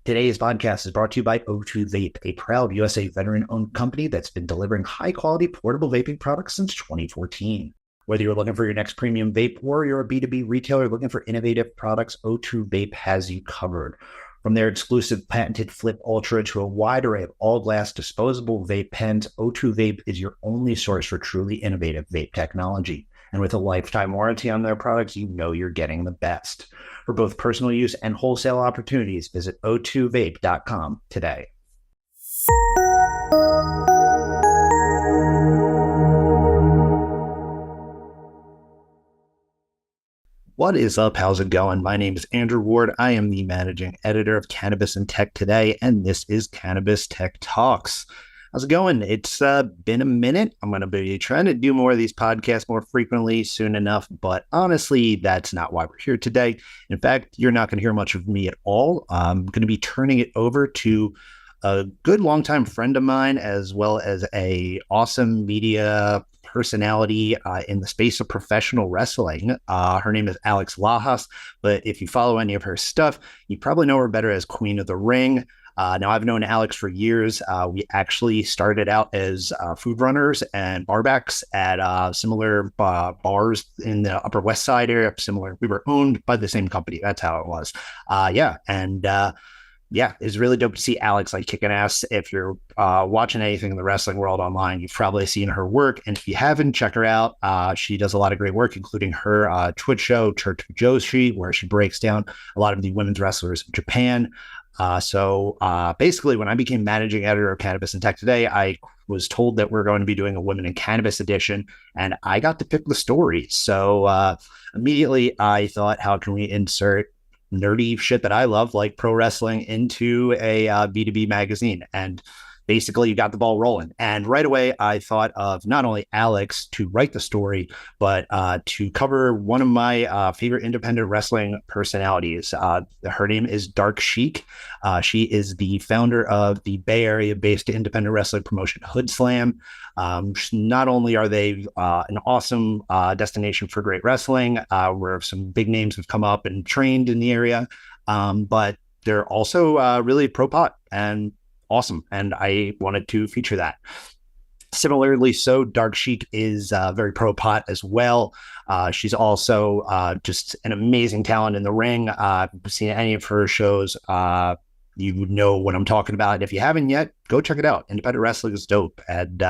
Today's podcast is brought to you by O2 Vape, a proud USA veteran-owned company that's been delivering high-quality portable vaping products since 2014. Whether you're looking for your next premium vape or you're a B2B retailer looking for innovative products, O2 Vape has you covered. From their exclusive patented Flip Ultra to a wide array of all-glass disposable vape pens, O2 Vape is your only source for truly innovative vape technology. And with a lifetime warranty on their products, you know you're getting the best. For both personal use and wholesale opportunities, visit o2vape.com today. What is up? How's it going? My name is Andrew Ward. I am the managing editor of Cannabis and Tech Today, and this is Cannabis Tech Talks. How's it going? It's been a minute. I'm going to be trying to do more of these podcasts more frequently soon enough, but honestly, that's not why we're here today. In fact, you're not going to hear much of me at all. I'm going to be turning it over to a good longtime friend of mine, as well as a awesome media personality in the space of professional wrestling. Her name is Alex Lajas, but if you follow any of her stuff, you probably know her better as Queen of the Ring. Now, I've known Alex for years. We actually started out as food runners and barbacks at similar bars in the Upper West Side area. We were owned by the same company. That's how it was. It's really dope to see Alex like kicking ass. If you're watching anything in the wrestling world online, you've probably seen her work. And if you haven't, check her out. She does a lot of great work, including her Twitch show, Church of Joshi, where she breaks down a lot of the women's wrestlers of Japan. Basically, when I became managing editor of Cannabis and Tech Today, I was told that we're going to be doing a Women in Cannabis edition, and I got to pick the story. So immediately I thought, how can we insert nerdy shit that I love, like pro wrestling, into a B2B magazine? And basically you got the ball rolling. And right away, I thought of not only Alex to write the story, but to cover one of my favorite independent wrestling personalities. Her name is Dark Sheik. She is the founder of the Bay Area-based independent wrestling promotion HOODSLAM. Not only are they an awesome destination for great wrestling, where some big names have come up and trained in the area, but they're also really pro pot and awesome, and I wanted to feature that. Similarly, so Dark Sheik is very pro pot as well. She's also just an amazing talent in the ring. If you've seen any of her shows, you would know what I'm talking about. If you haven't yet, go check it out. Independent wrestling is dope. And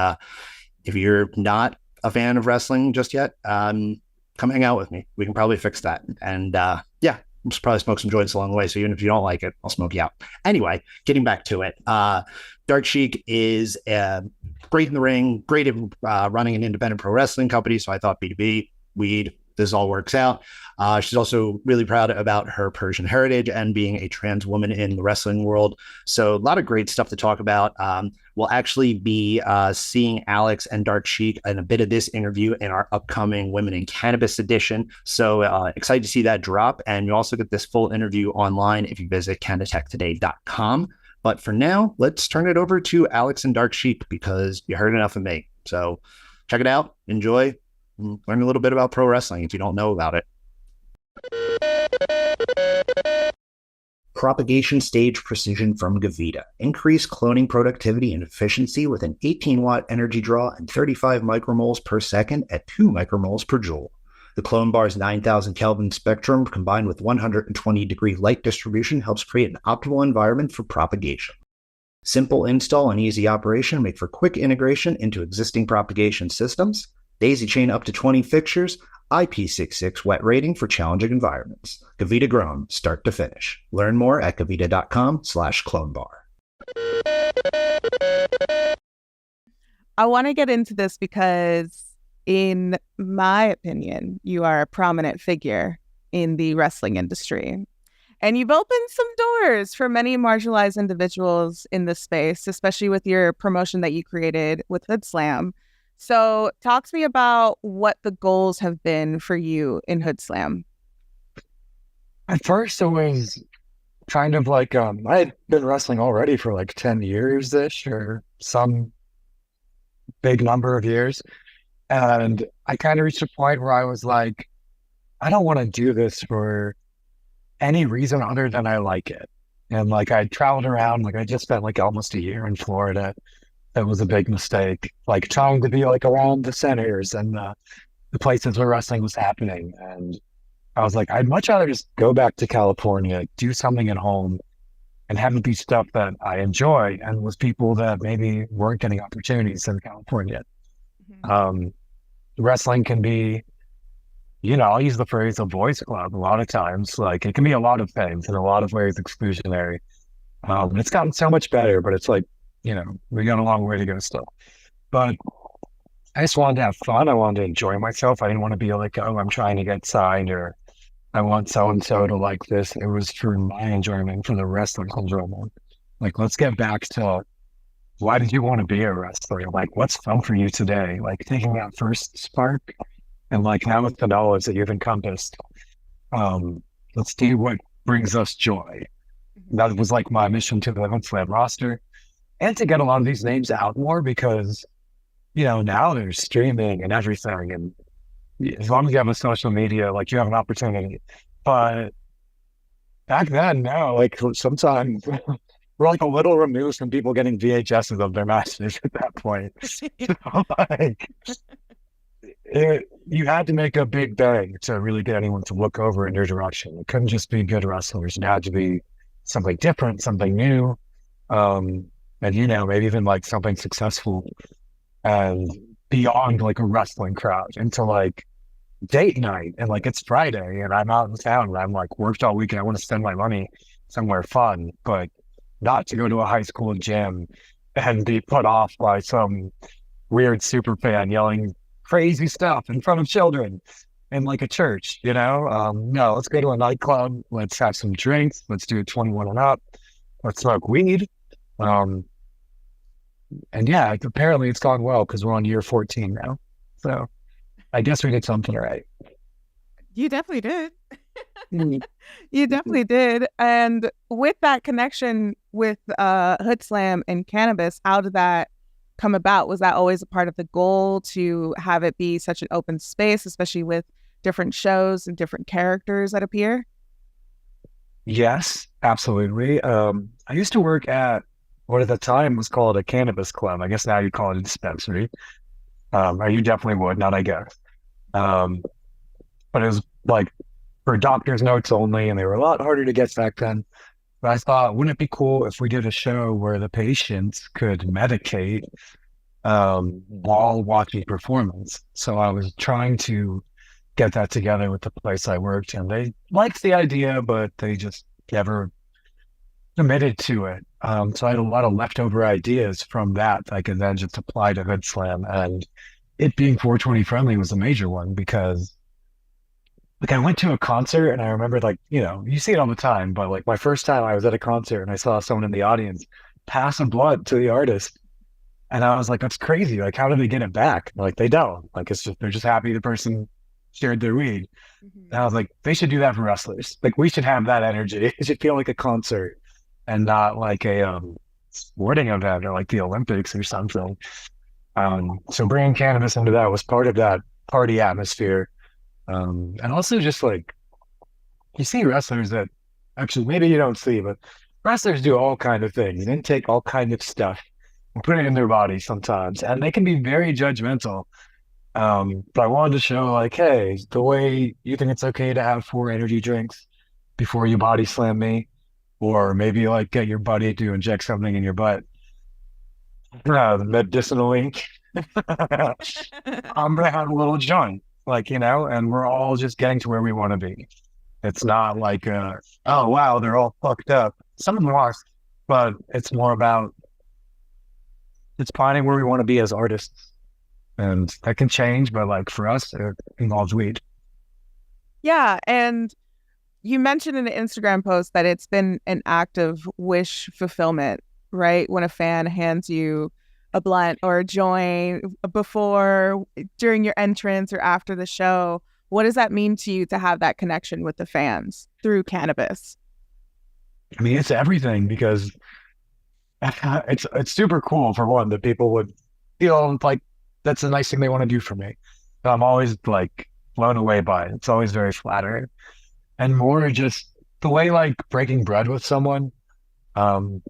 if you're not a fan of wrestling just yet, come hang out with me. We can probably fix that. And I'll probably smoke some joints along the way. So even if you don't like it, I'll smoke you out. Anyway, getting back to it. Dark Sheik is great in the ring, great at running an independent pro wrestling company. So I thought B2B, weed, this all works out. She's also really proud about her Persian heritage and being a trans woman in the wrestling world. So a lot of great stuff to talk about. We'll actually be seeing Alex and Dark Sheik in a bit of this interview in our upcoming Women in Cannabis edition. So excited to see that drop. And you also get this full interview online if you visit cannatechtoday.com. But for now, let's turn it over to Alex and Dark Sheik because you heard enough of me. So check it out, enjoy, learn a little bit about pro wrestling if you don't know about it. Propagation stage precision from Gavita. Increase cloning productivity and efficiency with an 18-watt energy draw and 35 micromoles per second at 2 micromoles per joule. The clone bar's 9,000 Kelvin spectrum combined with 120-degree light distribution helps create an optimal environment for propagation. Simple install and easy operation make for quick integration into existing propagation systems. Daisy chain up to 20 fixtures. IP66 wet rating for challenging environments. Gavita grown, start to finish. Learn more at gavita.com/clonebar. I want to get into this because, in my opinion, you are a prominent figure in the wrestling industry. And you've opened some doors for many marginalized individuals in this space, especially with your promotion that you created with HOODSLAM. So talk to me about what the goals have been for you in HOODSLAM. At first, it was kind of like I had been wrestling already for like 10 years-ish or some big number of years. And I kind of reached a point where I was like, I don't want to do this for any reason other than I like it. And like I traveled around, like I just spent like almost a year in Florida. That was a big mistake. Like trying to be like around the centers and the places where wrestling was happening. And I was like, I'd much rather just go back to California, do something at home, and have it be stuff that I enjoy and with people that maybe weren't getting opportunities in California. Wrestling can be, I'll use the phrase a boys club a lot of times. Like it can be a lot of things in a lot of ways exclusionary. It's gotten so much better, but it's like, we got a long way to go still. But I just wanted to have fun. I wanted to enjoy myself. I didn't want to be like, oh, I'm trying to get signed or I want so-and-so to like this. It was for my enjoyment, for the wrestler's enjoyment. Like, let's get back to why did you want to be a wrestler? Like, what's fun for you today? Like taking that first spark and like now with the knowledge that you've encompassed, let's do what brings us joy. That was like my mission to the HOODSLAM roster and to get a lot of these names out more because, now there's streaming and everything. And as long as you have a social media, like you have an opportunity. But back then, no, like sometimes we're like a little removed from people getting VHSs of their matches at that point. So, like, you had to make a big bang to really get anyone to look over in your direction. It couldn't just be good wrestlers. It had to be something different, something new. And, maybe even like something successful and beyond like a wrestling crowd into like date night. And like, it's Friday and I'm out in town and I'm like worked all weekend. I want to spend my money somewhere fun, but not to go to a high school gym and be put off by some weird super fan yelling crazy stuff in front of children in like a church, no, let's go to a nightclub. Let's have some drinks. Let's do it 21 and up. Let's smoke weed. And yeah, apparently it's gone well because we're on year 14 now. So I guess we did something right. You definitely did. You definitely did. And with that connection with HOODSLAM and Cannabis, how did that come about? Was that always a part of the goal to have it be such an open space, especially with different shows and different characters that appear? Yes, absolutely. I used to work at what at the time was called a cannabis club. I guess now you'd call it a dispensary. Or you definitely would, not I guess. But it was like for doctor's notes only, and they were a lot harder to get back then. But I thought, wouldn't it be cool if we did a show where the patients could medicate while watching performance? So I was trying to get that together with the place I worked, and they liked the idea, but they just never committed to it. So I had a lot of leftover ideas from that I could then just apply to HOODSLAM, and it being 420 friendly was a major one because like I went to a concert and I remember like, you see it all the time, but like my first time I was at a concert and I saw someone in the audience pass a blunt to the artist. And I was like, that's crazy. Like, how do they get it back? Like they don't. Like they're just happy the person shared their weed. And I was like, they should do that for wrestlers. Like we should have that energy. It should feel like a concert and not like a sporting event or like the Olympics or something. So bringing cannabis into that was part of that party atmosphere. And also just like, you see wrestlers that actually maybe you don't see, but wrestlers do all kind of things and take all kind of stuff and put it in their body sometimes. And they can be very judgmental. But I wanted to show like, hey, the way you think it's okay to have 4 energy drinks before you body slam me, or maybe like get your buddy to inject something in your butt. The medicinal ink. I'm gonna have a little joint, like, and we're all just getting to where we want to be. It's not like, oh wow, they're all fucked up. Some of them are, but it's more about it's finding where we want to be as artists, and that can change. But like for us, it involves weed. Yeah, and you mentioned in an Instagram post that it's been an act of wish fulfillment, right? When a fan hands you a blunt or a joint before, during your entrance or after the show, what does that mean to you to have that connection with the fans through cannabis? I mean, it's everything because it's super cool for one that people would feel like that's a nice thing they want to do for me. So I'm always like blown away by it. It's always very flattering. And more just the way like breaking bread with someone, um,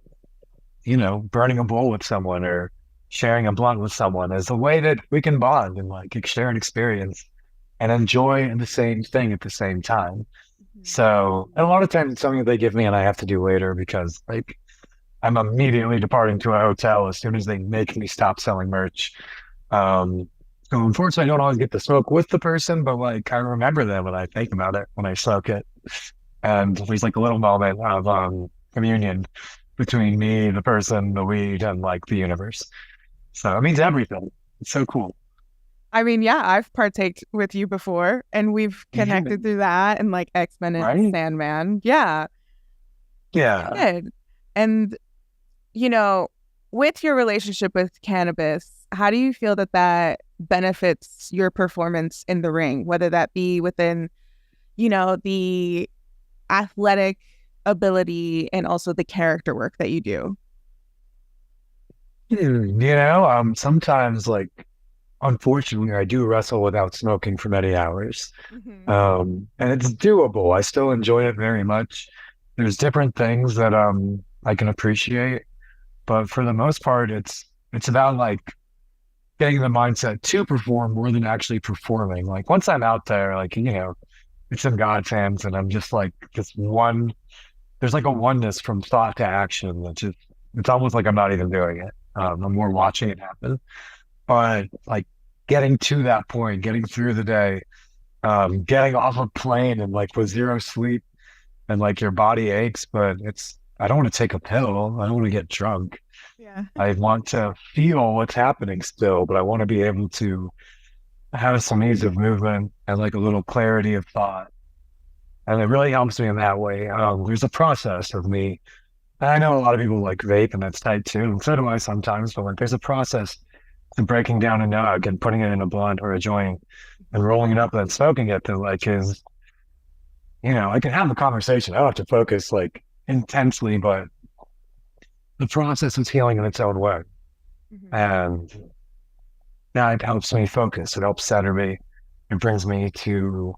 burning a bowl with someone or sharing a blunt with someone as a way that we can bond and like share an experience and enjoy the same thing at the same time. So a lot of times it's something that they give me and I have to do later because like I'm immediately departing to a hotel as soon as they make me stop selling merch. So unfortunately, I don't always get to smoke with the person, but like I remember them when I think about it when I smoke it, and there's like a little moment of communion between me, the person, the weed, and like the universe. So it means everything. It's so cool. I mean, yeah, I've partaked with you before and we've connected through that and like X-Men and Right? Sandman. Yeah, Yeah. good. And, with your relationship with cannabis, how do you feel that that benefits your performance in the ring, whether that be within, the athletic ability and also the character work that you do? Sometimes like unfortunately I do wrestle without smoking for many hours. Mm-hmm. And it's doable. I still enjoy it very much. There's different things that I can appreciate, but for the most part it's about like getting the mindset to perform more than actually performing. Like once I'm out there, like, it's in God's hands and I'm just like this one, there's like a oneness from thought to action that just, it's almost like I'm not even doing it. I'm more watching it happen. But like getting to that point, getting through the day, getting off a plane and like with zero sleep and like your body aches, but I don't want to take a pill. I don't want to get drunk. Yeah. I want to feel what's happening still, but I want to be able to have some ease of movement and like a little clarity of thought. And it really helps me in that way. There's a process of me. I know a lot of people like vape and that's tight too. And so do I sometimes, but like there's a process to breaking down a nug and putting it in a blunt or a joint and rolling it up and then smoking it that like is, I can have the conversation. I don't have to focus like intensely, but the process is healing in its own way. Mm-hmm. And that helps me focus. It helps center me. It brings me to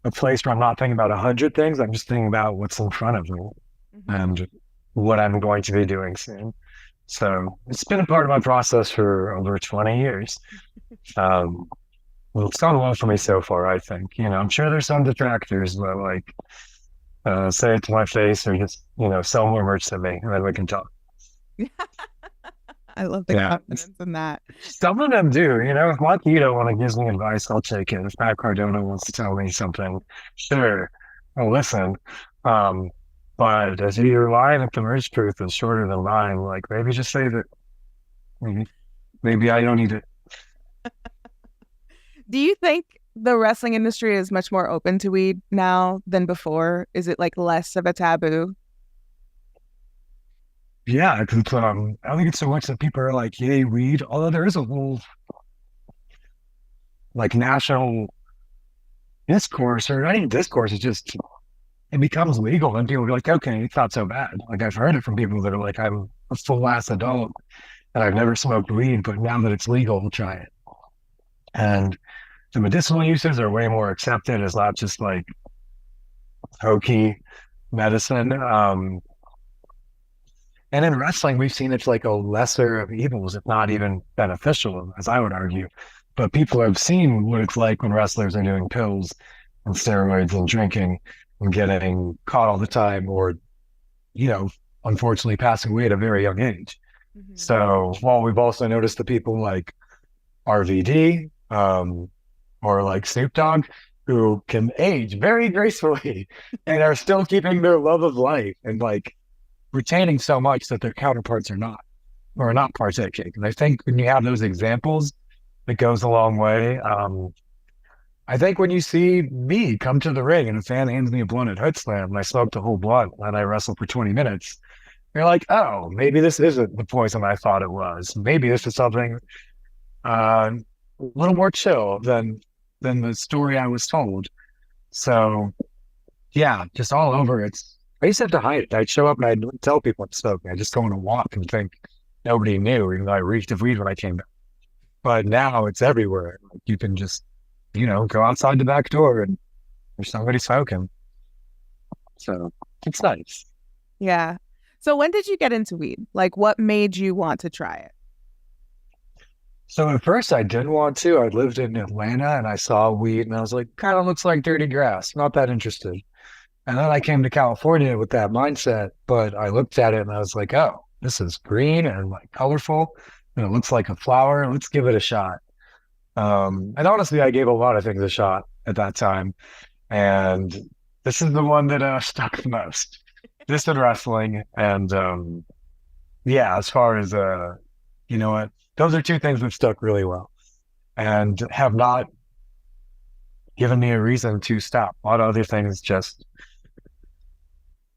a place where I'm not thinking about 100 things. I'm just thinking about what's in front of me Mm-hmm. and what I'm going to be doing soon. So it's been a part of my process for over 20 years. Well, it's gone well for me so far, I think. I'm sure there's some detractors, but like, say it to my face or just, sell more merch to me and then we can talk. I love the confidence in that. Some of them do, if Marquito want to give me advice, I'll take it. If Pat Cardona wants to tell me something, sure, I'll listen. But as your line, if the merge truth is shorter than mine, like maybe just say that maybe I don't need it. Do you think the wrestling industry is much more open to weed now than before? Is it like less of a taboo? Yeah, because I don't think it's so much that people are like, yay, weed, although there is a whole like national discourse, or not even discourse, it's just it becomes legal and people be like, okay, it's not so bad. Like I've heard it from people that are like, I'm a full ass adult and I've never smoked weed, but now that it's legal, we'll try it. And the medicinal uses are way more accepted as not just like hokey medicine. And in wrestling, we've seen it's like a lesser of evils, if not even beneficial, as I would argue. But people have seen what it's like when wrestlers are doing pills and steroids and drinking and getting caught all the time or, unfortunately passing away at a very young age. Mm-hmm. So while we've also noticed the people like RVD or like Snoop Dogg who can age very gracefully and are still keeping their love of life and like retaining so much that their counterparts are not partaking. And I think when you have those examples, it goes a long way. I think when you see me come to the ring and a fan hands me a blunt at HOODSLAM and I smoked a whole blunt and I wrestle for 20 minutes, you're like, oh, maybe this isn't the poison I thought it was. Maybe this is something a little more chill than the story I was told. So yeah, just all over. I used to have to hide it. I'd show up and I'd tell people I'm smoking. I just go on a walk and think nobody knew, even though I reeked of weed when I came back. But now it's everywhere. Like you can just, go outside the back door and there's somebody smoking. So it's nice. Yeah. So when did you get into weed? Like, what made you want to try it? So at first I didn't want to. I lived in Atlanta and I saw weed and I was like, kind of looks like dirty grass. Not that interested. And then I came to California with that mindset, but I looked at it and I was like, oh, this is green and like colorful and it looks like a flower. Let's give it a shot. And honestly, I gave a lot of things a shot at that time. And this is the one that stuck the most. This and wrestling. And yeah, as far as, you know what, those are two things that stuck really well and have not given me a reason to stop. A lot of other things just,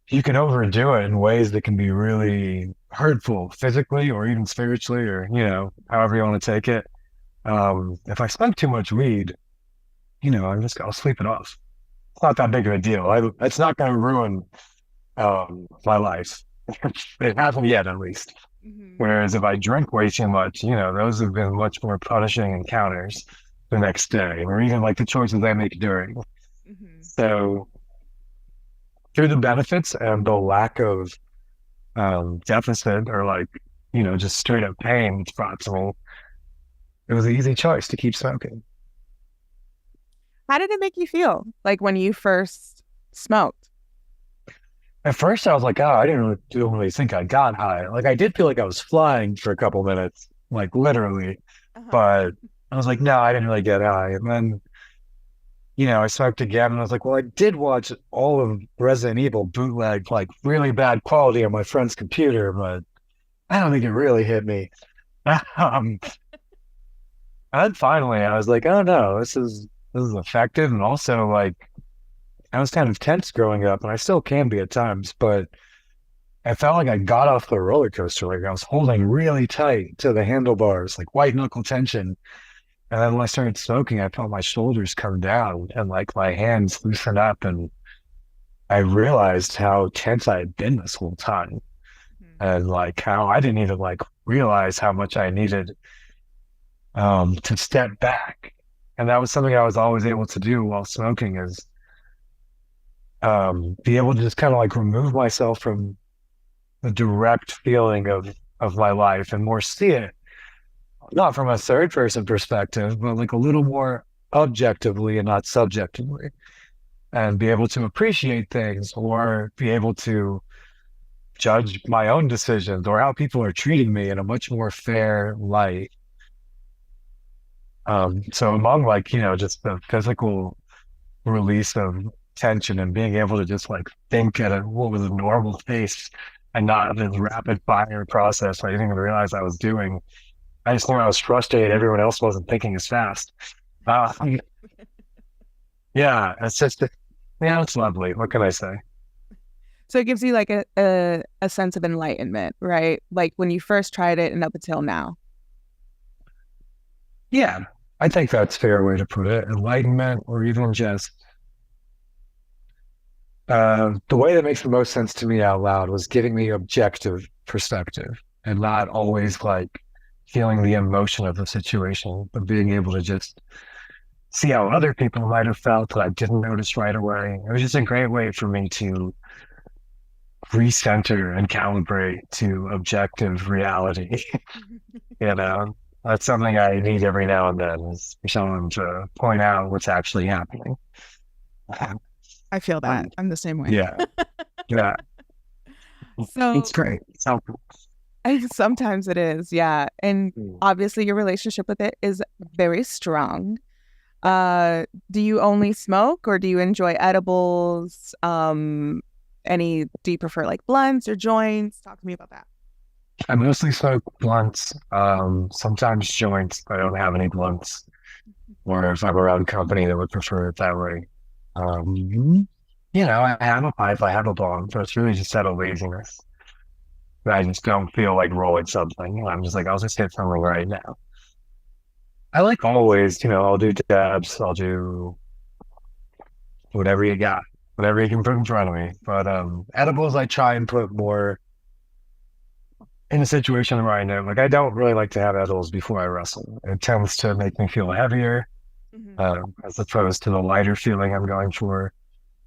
you can overdo it in ways that can be really hurtful physically or even spiritually or, you know, however you want to take it. If I smoke too much weed, you know, I'll sleep it off. It's not that big of a deal. It's not going to ruin my life. It hasn't yet, at least. Mm-hmm. Whereas if I drink way too much, you know, those have been much more punishing encounters the next day, or even like the choices I make during. Mm-hmm. So through the benefits and the lack of deficit or like, you know, just straight up pain it's brought to me, it was an easy choice to keep smoking. How did it make you feel? Like when you first smoked? At first, I was like, oh, I don't really think I got high. Like, I did feel like I was flying for a couple minutes, like literally. But I was like, no, I didn't really get high. And then, you know, I smoked again and I was like, well, I did watch all of Resident Evil bootleg, like really bad quality on my friend's computer, but I don't think it really hit me. And then finally, I was like, oh no, this is effective. And also, like, I was kind of tense growing up, and I still can be at times, but I felt like I got off the roller coaster. Like I was holding really tight to the handlebars, like white knuckle tension. And then when I started smoking, I felt my shoulders come down and like my hands loosen up. And I realized how tense I had been this whole time. And like how I didn't even like realize how much I needed to step back. And that was something I was always able to do while smoking is be able to just kind of like remove myself from the direct feeling of my life and more see it, not from a third person perspective, but like a little more objectively and not subjectively, and be able to appreciate things or be able to judge my own decisions or how people are treating me in a much more fair light. So among like, you know, just the physical release of tension and being able to just like think at what was a normal pace and not this rapid fire process I didn't even realize I was doing. I just knew I was frustrated everyone else wasn't thinking as fast. Yeah, it's just, yeah, it's lovely. What can I say? So it gives you like a sense of enlightenment, right? Like when you first tried it and up until now. Yeah, I think that's a fair way to put it. Enlightenment, or even just the way that makes the most sense to me out loud was giving me objective perspective and not always like feeling the emotion of the situation, but being able to just see how other people might have felt that I didn't notice right away. It was just a great way for me to recenter and calibrate to objective reality. You know, that's something I need every now and then is for someone to point out what's actually happening. I feel that. I'm the same way. Yeah. Yeah. So it's great. It's helpful. Sometimes it is, yeah. And obviously your relationship with it is very strong. Do you only smoke or do you enjoy edibles? Do you prefer like blunts or joints? Talk to me about that. I mostly smoke blunts, sometimes joints. I don't have any blunts. Or if I'm around company that would prefer it that way. You know, I have a pipe, I have a bong, but it's really just out of laziness. I just don't feel like rolling something. I'm just like, I'll just hit something right now. I like always, you know, I'll do dabs, I'll do whatever you got, whatever you can put in front of me. But edibles, I try and put more in a situation where I know, like, I don't really like to have edibles before I wrestle. It tends to make me feel heavier, as opposed to the lighter feeling I'm going for.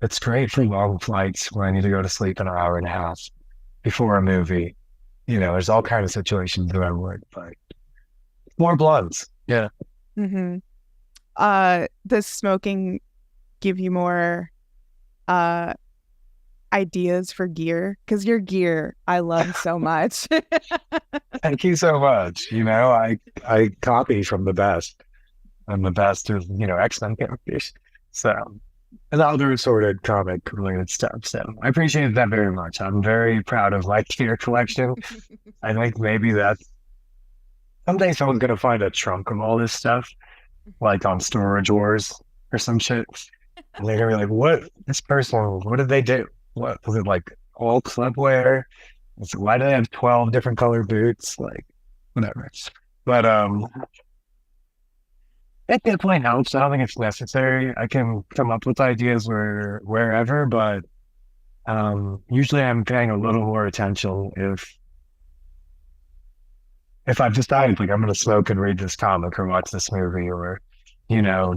It's great for long flights when I need to go to sleep in an hour and a half. before a movie. There's all kinds of situations that I would, but more blunts. Yeah. Mm-hmm. Does smoking give you more ideas for gear? Because your gear I love so much. Thank you so much. I copy from the best, and the best is, X-Men characters. So, and other assorted comic related stuff. So I appreciate that very much. I'm very proud of my gear collection. I think maybe that someday someone's going to find a trunk of all this stuff, like on Storage Wars or some shit. And they're going to be like, what did they do? What was it, like all club wear? It's like, why do they have 12 different color boots? Like, whatever. But it definitely helps. I don't think it's necessary. I can come up with ideas wherever, but usually I'm paying a little more attention if I've decided like I'm going to smoke and read this comic or watch this movie or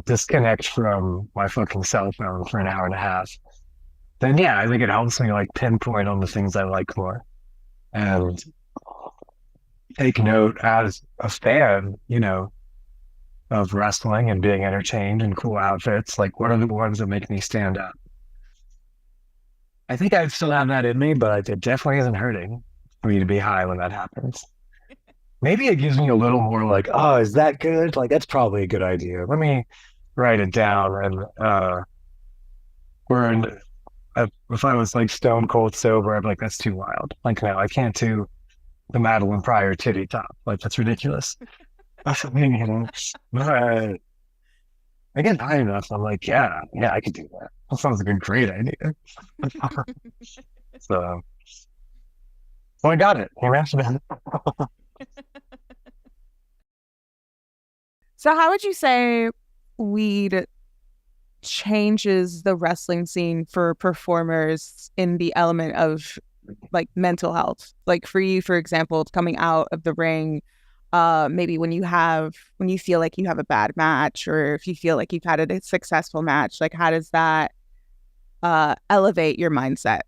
disconnect from my fucking cell phone for an hour and a half. Then yeah, I think it helps me like pinpoint on the things I like more and take note as a fan, of wrestling and being entertained and cool outfits. Like, what are the ones that make me stand up? I think I still have that in me, but it definitely isn't hurting for me to be high when that happens. Maybe it gives me a little more like, oh, is that good? Like, that's probably a good idea. Let me write it down. And if I was like stone cold sober, I'd be like, that's too wild. Like, no, I can't do the Madeline Pryor titty top. Like, that's ridiculous. I mean, but I get high enough. I'm like, yeah, I could do that. That sounds like a great idea. So I got it. So how would you say weed changes the wrestling scene for performers in the element of like mental health? Like for you, for example, coming out of the ring, maybe when you feel like you have a bad match or if you feel like you've had a successful match, like how does that elevate your mindset?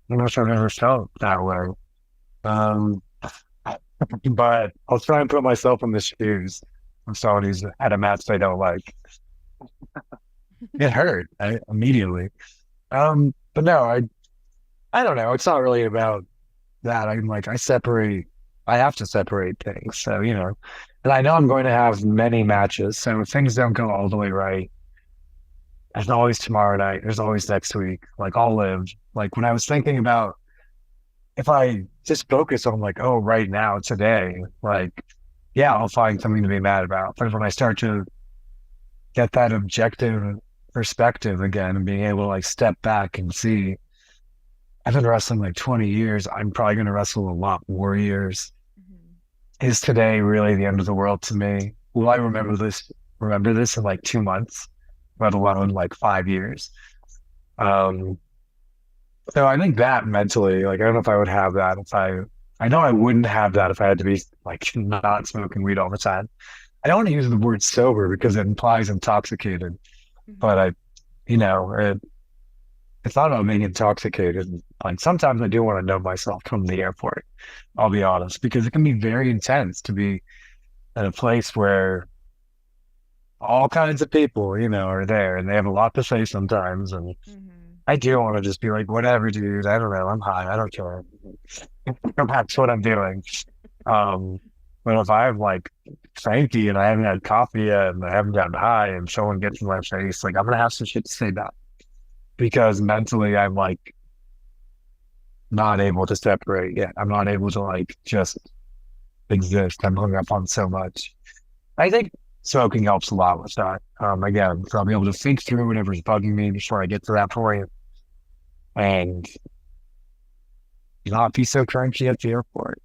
I'm not sure I've ever felt that way. But I'll try and put myself in the shoes of someone who's had a match they don't like. It hurt immediately. But no, I don't know. It's not really about that. I have to separate things. So, and I know I'm going to have many matches. So if things don't go all the way right, there's always tomorrow night. There's always next week. Like I'll live. Like when I was thinking about if I just focus on like, oh, right now, today, like, yeah, I'll find something to be mad about. But when I start to get that objective perspective again and being able to like step back and see, I've been wrestling like 20 years. I'm probably going to wrestle a lot more years. Mm-hmm. Is today really the end of the world to me? Will I remember this in like 2 months, let alone like 5 years? So I think that mentally, like, I don't know if I would have that I know I wouldn't have that if I had to be like not smoking weed all the time. I don't want to use the word sober because it implies intoxicated, mm-hmm. But it's not about being intoxicated. Like sometimes I do want to know myself from the airport. I'll be honest, because it can be very intense to be at a place where all kinds of people, are there and they have a lot to say sometimes. And mm-hmm. I do want to just be like, whatever, dude. I don't know. I'm high. I don't care. That's what I'm doing. But if I'm like cranky and I haven't had coffee yet and I haven't gotten high and someone gets in my face, like I'm gonna have some shit to say about it. Because mentally I'm like not able to separate yet. I'm not able to like just exist. I'm hung up on so much. I think smoking helps a lot with that. Again, so I'll be able to think through whatever's bugging me before I get to that point and not be so crunchy at the airport.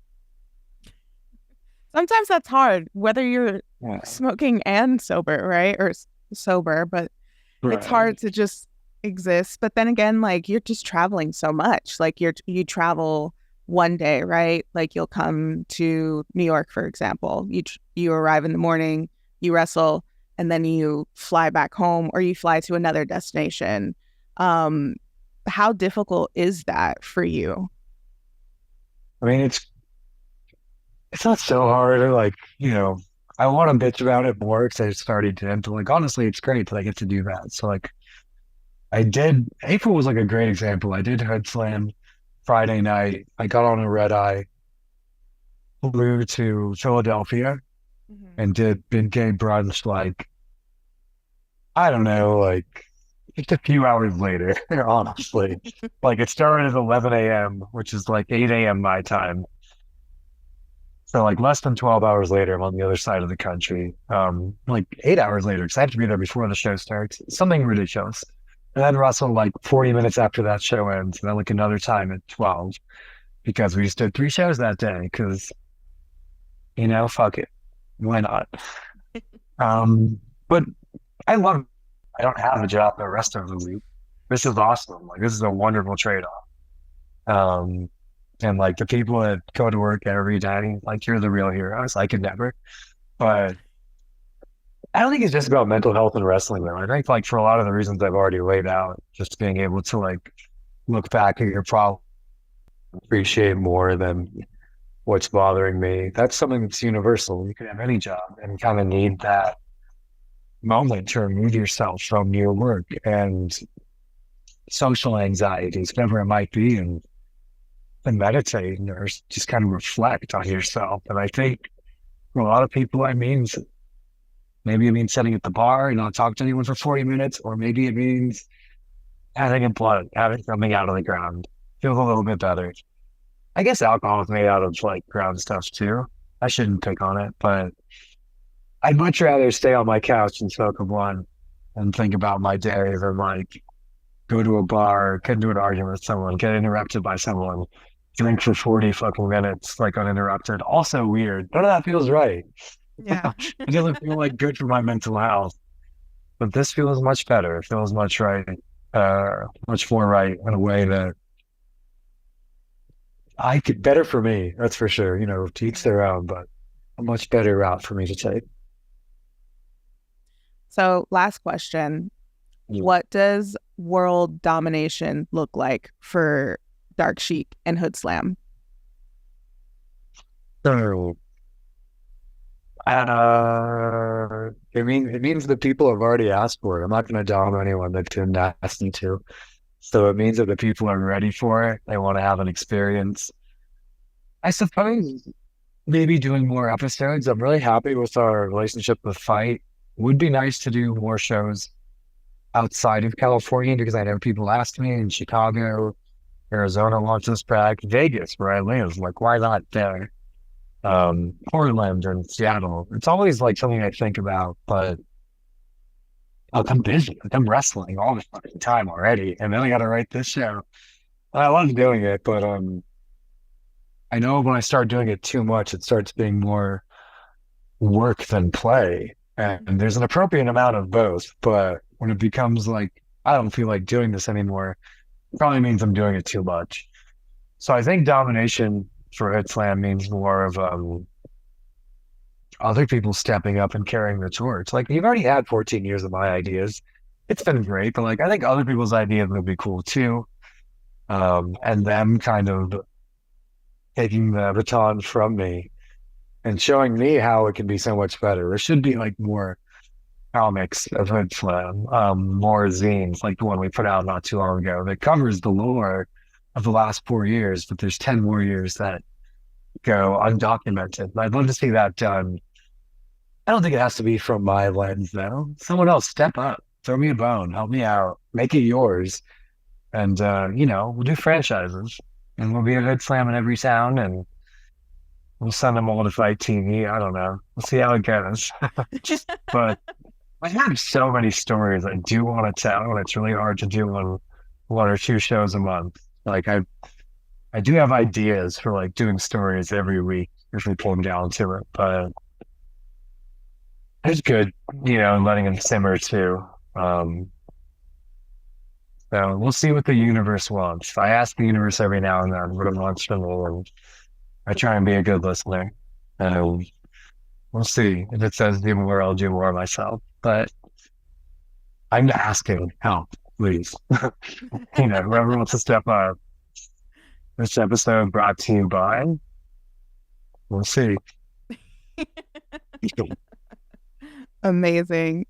Sometimes that's hard, whether you're smoking and sober, right? Or sober, but It's hard to just exist. But then again, like you're just traveling so much. Like you travel one day, right? Like you'll come to New York, for example. You arrive in the morning, you wrestle, and then you fly back home or you fly to another destination. How difficult is that for you? I mean, it's not so hard. Or like, I want to bitch about it more because I just already did. But like, honestly, it's great that I get to do that. So like, April was like a great example. I did HOODSLAM Friday night. I got on a red eye, flew to Philadelphia, and did Big Gay Brunch like, I don't know, like just a few hours later, honestly. Like it started at 11 a.m., which is like 8 a.m. my time. So like less than 12 hours later, I'm on the other side of the country. Like 8 hours later, because I have to be there before the show starts. Something ridiculous. And then Russell, like 40 minutes after that show ends, and then like another time at 12, because we just did 3 shows that day, because, fuck it. Why not? But I don't have a job the rest of the week. This is awesome. Like, this is a wonderful trade-off. And like the people that go to work every day, like you're the real heroes. I could never. But I don't think it's just about mental health and wrestling though. I think like for a lot of the reasons I've already laid out, just being able to like look back at your problem, appreciate more than what's bothering me. That's something that's universal. You can have any job and kind of need that moment to remove yourself from your work and social anxieties, whatever it might be, and meditate or just kind of reflect on yourself. And I think for a lot of people, maybe it means sitting at the bar and not talk to anyone for 40 minutes, or maybe it means having a blunt, having something out of the ground. Feels a little bit better. I guess alcohol is made out of like ground stuff too. I shouldn't pick on it, but I'd much rather stay on my couch and smoke a blunt and think about my day than like go to a bar, get into an argument with someone, get interrupted by someone, drink for 40 fucking minutes, like uninterrupted. Also weird. None of that feels right. Yeah. It doesn't feel like good for my mental health. But this feels much better. It feels much right, much more right in a way that I could better for me. That's for sure. To each their own, but a much better route for me to take. So last question. What does world domination look like for Dark Sheik and HOODSLAM? So, it means the people have already asked for it. I'm not going to dom anyone that didn't ask me to. So it means that the people are ready for it. They want to have an experience. I suppose maybe doing more episodes. I'm really happy with our relationship with Fight. Would be nice to do more shows outside of California, because I know people ask me in Chicago, Arizona wants us back, Vegas, where I live. Like, why not there? Portland and Seattle. It's always like something I think about, but I'm busy. Like, I'm wrestling all the fucking time already, and then I got to write this show. I love doing it, but I know when I start doing it too much, it starts being more work than play. And there's an appropriate amount of both, but when it becomes like, I don't feel like doing this anymore, it probably means I'm doing it too much. So I think domination for HOODSLAM means more of other people stepping up and carrying the torch. Like, you've already had 14 years of my ideas. It's been great, but like, I think other people's ideas would be cool too. And them kind of taking the baton from me and showing me how it can be so much better. There should be like more comics of HOODSLAM, more zines like the one we put out not too long ago that covers the lore of the last 4 years, but there's 10 more years that go undocumented. I'd love to see that done. I don't think it has to be from my lens though. Someone else step up, throw me a bone, help me out, make it yours. And we'll do franchises, and we'll be a HOODSLAM in every town, and we'll send them all to Fight TV. I don't know. We'll see how it goes. But I have so many stories I do want to tell, and it's really hard to do one or two shows a month. Like, I do have ideas for like doing stories every week if we pull them down to it, but it's good, letting them simmer too. So we'll see what the universe wants. I ask the universe every now and then what it wants from me, and I try and be a good listener. We'll see. If it says do more, I'll do more myself. But I'm asking help, please. Whoever wants to step up. This episode brought to you by, we'll see. Amazing.